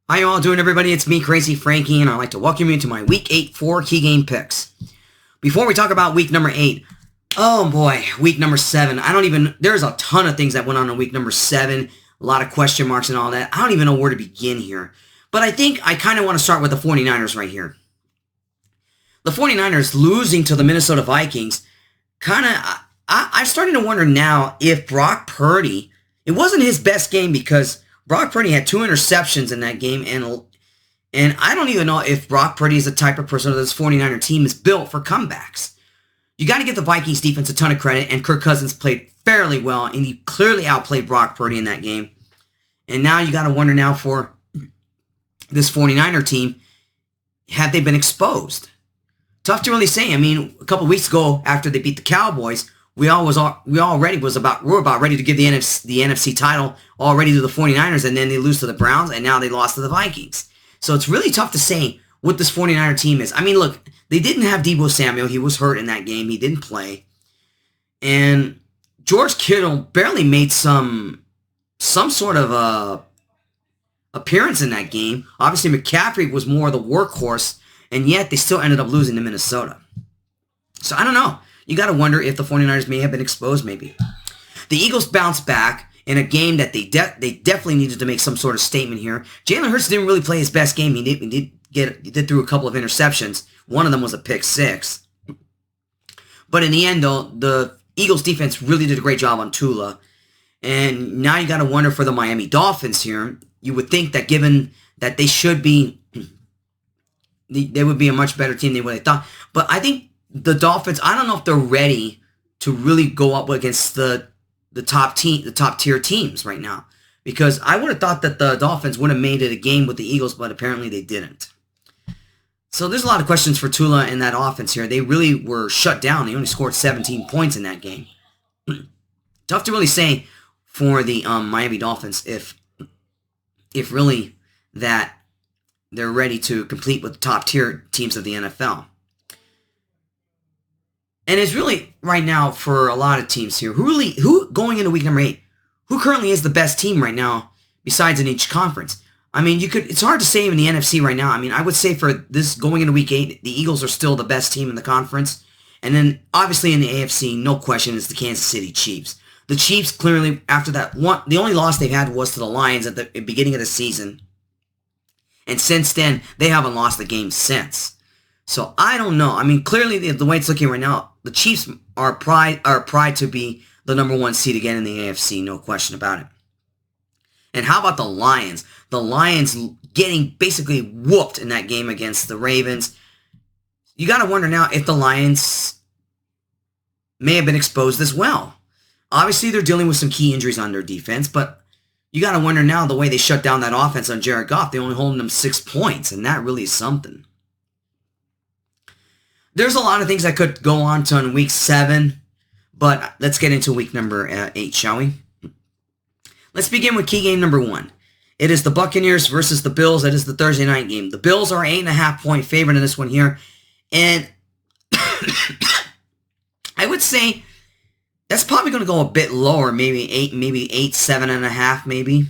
How you all doing, everybody? It's me, Crazyfrankie, and I'd like to welcome you to my Week 8 4 key game picks. Before we talk about Week number 8, oh boy, Week number 7. There's a ton of things that went on in Week number 7, a lot of question marks and all that. I don't even know where to begin here. But I think I kind of want to start with the 49ers right here. The 49ers losing to the Minnesota Vikings, I'm starting to wonder now if Brock Purdy, it wasn't his best game because Brock Purdy had 2 interceptions in that game, and I don't even know if Brock Purdy is the type of person that this 49er team is built for comebacks. You got to give the Vikings defense a ton of credit, and Kirk Cousins played fairly well, and he clearly outplayed Brock Purdy in that game. And now you got to wonder now for this 49er team, have they been exposed? Tough to really say. I mean, a couple weeks ago after they beat the Cowboys, we were about ready to give the NFC title already to the 49ers, and then they lose to the Browns, and now they lost to the Vikings. So it's really tough to say what this 49er team is. I mean, look, they didn't have Deebo Samuel. He was hurt in that game. He didn't play. And George Kittle barely made some sort of appearance in that game. Obviously, McCaffrey was more the workhorse, and yet they still ended up losing to Minnesota. So I don't know. You got to wonder if the 49ers may have been exposed maybe. The Eagles bounced back in a game that they definitely needed to make some sort of statement here. Jalen Hurts didn't really play his best game. He did throw a couple of interceptions. One of them was a pick 6. But in the end, though, the Eagles defense really did a great job on Tua. And now you got to wonder for the Miami Dolphins here. You would think that given that they should be, they would be a much better team than what they thought. But I think the Dolphins, I don't know if they're ready to really go up against the top tier teams right now, because I would have thought that the Dolphins would have made it a game with the Eagles, but apparently they didn't. So there's a lot of questions for Tua and that offense here. They really were shut down. They only scored 17 points in that game. Tough to really say for the Miami Dolphins if really that they're ready to compete with the top tier teams of the NFL. And it's really, right now, for a lot of teams here, who going into week number 8, who currently is the best team right now, besides in each conference? I mean, it's hard to say in the NFC right now. I mean, I would say for this, going into week 8, the Eagles are still the best team in the conference. And then, obviously, in the AFC, no question, is the Kansas City Chiefs. The Chiefs, clearly, after that one, the only loss they've had was to the Lions at the beginning of the season. And since then, they haven't lost a game since. So, I don't know. I mean, clearly, the way it's looking right now, the Chiefs are pride to be the number 1 seed again in the AFC, no question about it. And how about the Lions? The Lions getting basically whooped in that game against the Ravens. You got to wonder now if the Lions may have been exposed as well. Obviously, they're dealing with some key injuries on their defense, but you got to wonder now the way they shut down that offense on Jared Goff. They're only holding them 6 points, and that really is something. There's a lot of things that could go on to in week 7, but let's get into week number 8, shall we? Let's begin with key game number 1. It is the Buccaneers versus the Bills. It is the Thursday night game. The Bills are 8.5-point favorite in this one here, and I would say that's probably going to go a bit lower, maybe 8, 7.5, maybe.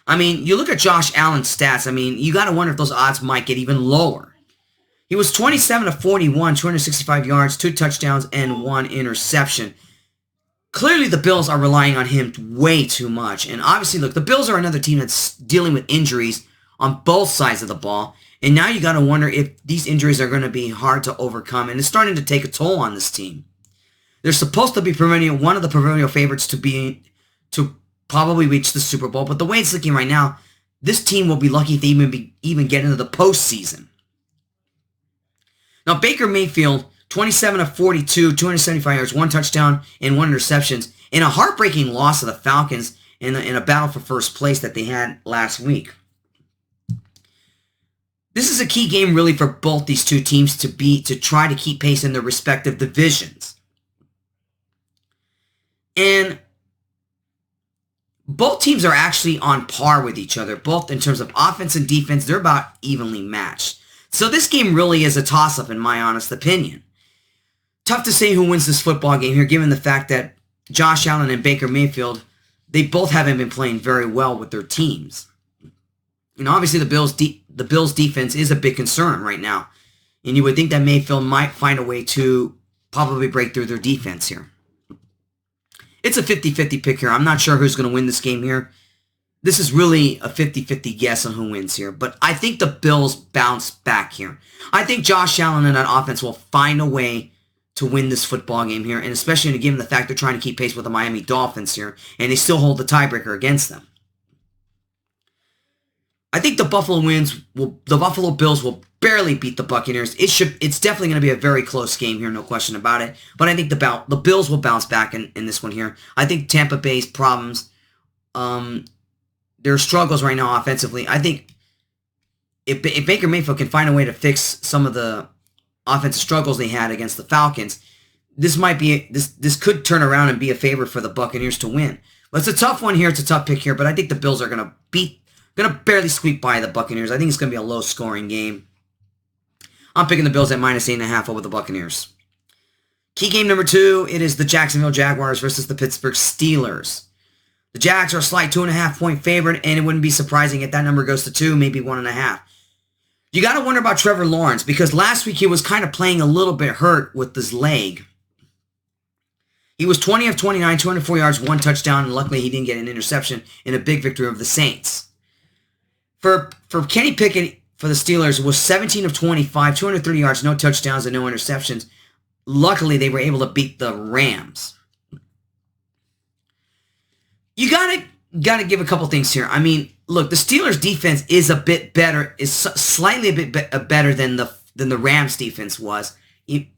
I mean, you look at Josh Allen's stats. I mean, you got to wonder if those odds might get even lower. He was 27 of 41, 265 yards, 2 touchdowns, and 1 interception. Clearly, the Bills are relying on him way too much. And obviously, look, the Bills are another team that's dealing with injuries on both sides of the ball. And now you got to wonder if these injuries are going to be hard to overcome. And it's starting to take a toll on this team. They're supposed to be one of the perennial favorites to probably reach the Super Bowl. But the way it's looking right now, this team will be lucky if they even get into the postseason. Now, Baker Mayfield, 27 of 42, 275 yards, 1 touchdown, and 1 interceptions, in a heartbreaking loss to the Falcons in a battle for first place that they had last week. This is a key game, really, for both these two teams to try to keep pace in their respective divisions. And both teams are actually on par with each other, both in terms of offense and defense. They're about evenly matched. So this game really is a toss-up, in my honest opinion. Tough to say who wins this football game here, given the fact that Josh Allen and Baker Mayfield, they both haven't been playing very well with their teams. obviously the Bills defense is a big concern right now. And you would think that Mayfield might find a way to probably break through their defense here. It's a 50-50 pick here. I'm not sure who's going to win this game here. This is really a 50-50 guess on who wins here. But I think the Bills bounce back here. I think Josh Allen and that offense will find a way to win this football game here. And especially given the fact they're trying to keep pace with the Miami Dolphins here. And they still hold the tiebreaker against them. I think the Buffalo Bills will barely beat the Buccaneers. It's definitely going to be a very close game here, no question about it. But I think the Bills will bounce back in this one here. I think Tampa Bay's problems, their struggles right now offensively. I think if Baker Mayfield can find a way to fix some of the offensive struggles they had against the Falcons, this could turn around and be a favor for the Buccaneers to win. But it's a tough one here. It's a tough pick here. But I think the Bills are going to barely squeak by the Buccaneers. I think it's going to be a low-scoring game. I'm picking the Bills at -8.5 over the Buccaneers. Key game number 2, it is the Jacksonville Jaguars versus the Pittsburgh Steelers. The Jags are a slight 2.5-point favorite, and it wouldn't be surprising if that number goes to 2, maybe 1.5. You got to wonder about Trevor Lawrence, because last week he was kind of playing a little bit hurt with his leg. He was 20 of 29, 204 yards, 1 touchdown, and luckily he didn't get an interception in a big victory over the Saints. For Kenny Pickett, for the Steelers, was 17 of 25, 230 yards, no touchdowns, and no interceptions. Luckily, they were able to beat the Rams. You gotta give a couple things here. I mean, look, the Steelers' defense is a bit better, is slightly a bit better than the Rams' defense was, and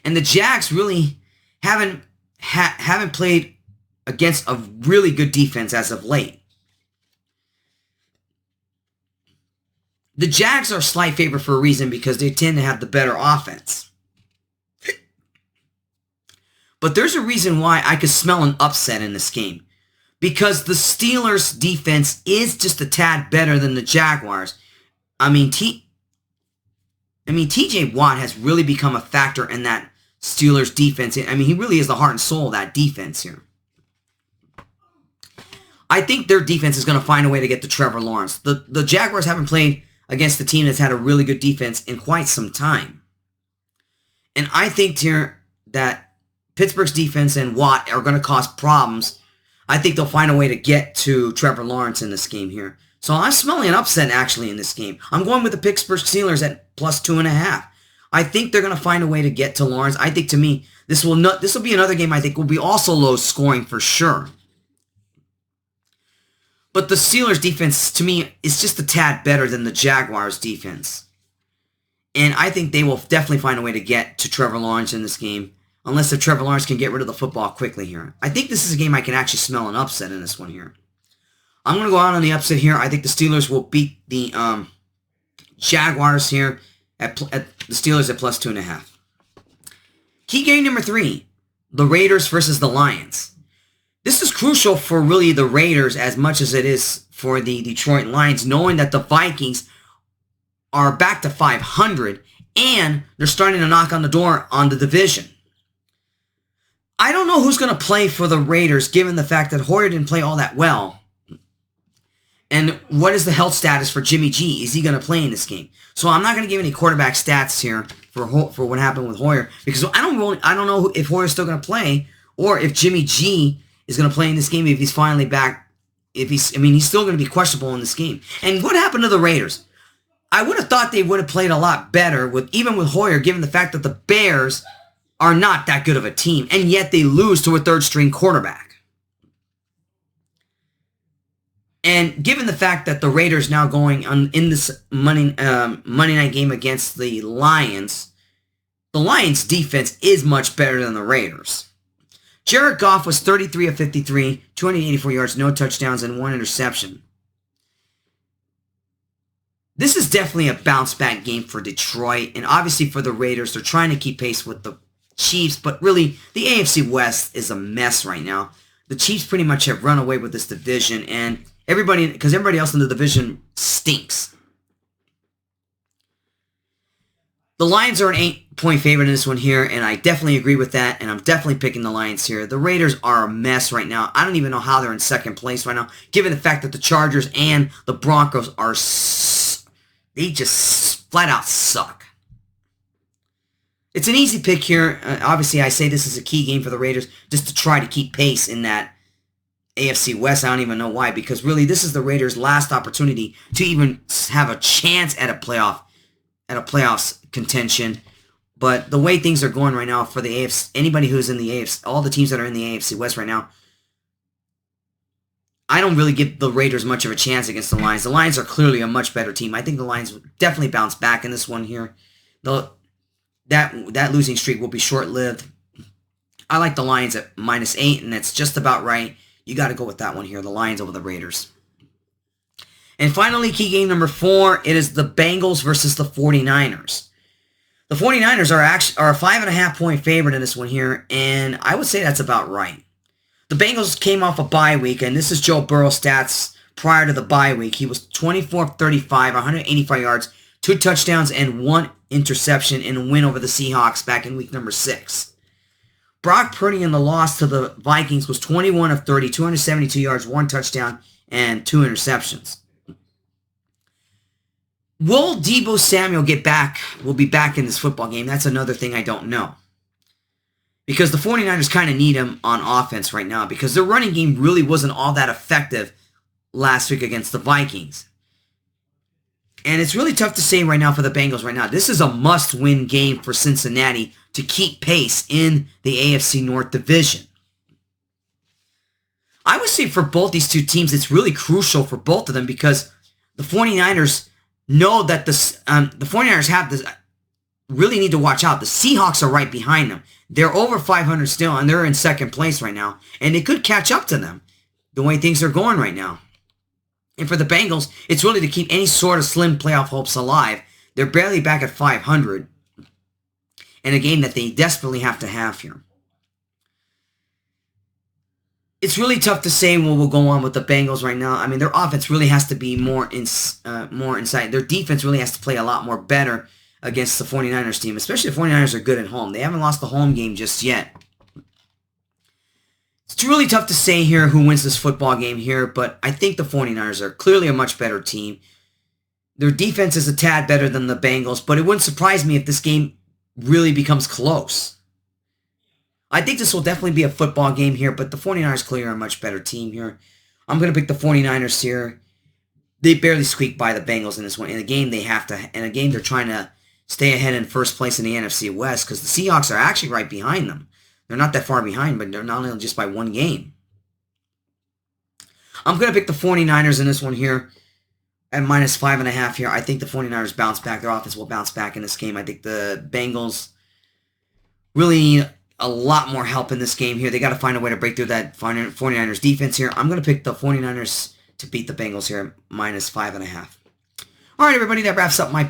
the Jags really haven't played against a really good defense as of late. The Jags are a slight favorite for a reason, because they tend to have the better offense. But there's a reason why I could smell an upset in this game. Because the Steelers' defense is just a tad better than the Jaguars. I mean, TJ Watt has really become a factor in that Steelers' defense. I mean, he really is the heart and soul of that defense here. I think their defense is going to find a way to get to Trevor Lawrence. The Jaguars haven't played against the team that's had a really good defense in quite some time. And I think here that Pittsburgh's defense and Watt are going to cause problems. I think they'll find a way to get to Trevor Lawrence in this game here. So I'm smelling an upset actually in this game. I'm going with the Pittsburgh Steelers at +2.5. I think they're going to find a way to get to Lawrence. I think, to me, this will be another game I think will be also low scoring for sure. But the Steelers' defense, to me, is just a tad better than the Jaguars' defense. And I think they will definitely find a way to get to Trevor Lawrence in this game, unless if Trevor Lawrence can get rid of the football quickly here. I think this is a game I can actually smell an upset in this one here. I'm going to go out on the upset here. I think the Steelers will beat the Jaguars here at the Steelers at +2.5. Key game number 3, the Raiders versus the Lions. This is crucial for really the Raiders as much as it is for the Detroit Lions, knowing that the Vikings are back to 500 and they're starting to knock on the door on the division. I don't know who's going to play for the Raiders, given the fact that Hoyer didn't play all that well. And what is the health status for Jimmy G? Is he going to play in this game? So I'm not going to give any quarterback stats here for what happened with Hoyer, because I don't know if Hoyer's still going to play, or if Jimmy G is going to play in this game if he's finally back. He's still going to be questionable in this game. And what happened to the Raiders? I would have thought they would have played a lot better even with Hoyer, given the fact that the Bears are not that good of a team, and yet they lose to a third-string quarterback. And given the fact that the Raiders now going in this Monday night game against the Lions defense is much better than the Raiders. Jared Goff was 33 of 53, 284 yards, no touchdowns, and 1 interception. This is definitely a bounce-back game for Detroit, and obviously for the Raiders, they're trying to keep pace with the Chiefs, but really, the AFC West is a mess right now. The Chiefs pretty much have run away with this division, and everybody else in the division stinks. The Lions are an 8-point favorite in this one here, and I definitely agree with that, and I'm definitely picking the Lions here. The Raiders are a mess right now. I don't even know how they're in second place right now, given the fact that the Chargers and the Broncos are, they just flat out suck. It's an easy pick here. Obviously, I say this is a key game for the Raiders just to try to keep pace in that AFC West. I don't even know why, because really this is the Raiders' last opportunity to even have a chance at a playoffs contention. But the way things are going right now for the AFC, anybody who's in the AFC, all the teams that are in the AFC West right now, I don't really give the Raiders much of a chance against the Lions. The Lions are clearly a much better team. I think the Lions will definitely bounce back in this one here. That losing streak will be short-lived. I like the Lions at -8, and that's just about right. You got to go with that one here, the Lions over the Raiders. And finally, key game number 4, it is the Bengals versus the 49ers. The 49ers are a 5.5-point favorite in this one here, and I would say that's about right. The Bengals came off a bye week, and this is Joe Burrow's stats prior to the bye week. He was 24 of 35, 185 yards, 2 touchdowns, and 1 interception in a win over the Seahawks back in week number 6. Brock Purdy in the loss to the Vikings was 21 of 30, 272 yards, 1 touchdown, and 2 interceptions. Will Deebo Samuel will be back in this football game? That's another thing I don't know. Because the 49ers kind of need him on offense right now, because their running game really wasn't all that effective last week against the Vikings. And it's really tough to say right now for the Bengals right now. This is a must-win game for Cincinnati to keep pace in the AFC North Division. I would say for both these two teams, it's really crucial for both of them, because the 49ers know that the 49ers really need to watch out. The Seahawks are right behind them. They're over 500 still, and they're in second place right now. And they could catch up to them the way things are going right now. And for the Bengals, it's really to keep any sort of slim playoff hopes alive. They're barely back at 500. And a game that they desperately have to have here. It's really tough to say what will go on with the Bengals right now. I mean, their offense really has to be more inside. Their defense really has to play a lot more better against the 49ers team, especially the 49ers are good at home. They haven't lost the home game just yet. It's really tough to say here who wins this football game here, but I think the 49ers are clearly a much better team. Their defense is a tad better than the Bengals, but it wouldn't surprise me if this game really becomes close. I think this will definitely be a football game here, but the 49ers clearly are a much better team here. I'm going to pick the 49ers here. They barely squeak by the Bengals in this one. In a game they're trying to stay ahead in first place in the NFC West, because the Seahawks are actually right behind them. They're not that far behind, but they're not only just by 1 game. I'm going to pick the 49ers in this one here at -5.5 here. I think the 49ers bounce back. Their offense will bounce back in this game. I think the Bengals really need a lot more help in this game here. They got to find a way to break through that 49ers defense here. I'm going to pick the 49ers to beat the Bengals here at -5.5. All right, everybody, that wraps up my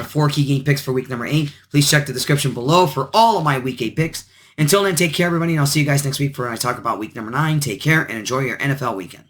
4 key game picks for week number 8. Please check the description below for all of my week 8 picks. Until then, take care, everybody, and I'll see you guys next week for when I talk about week number 9. Take care and enjoy your NFL weekend.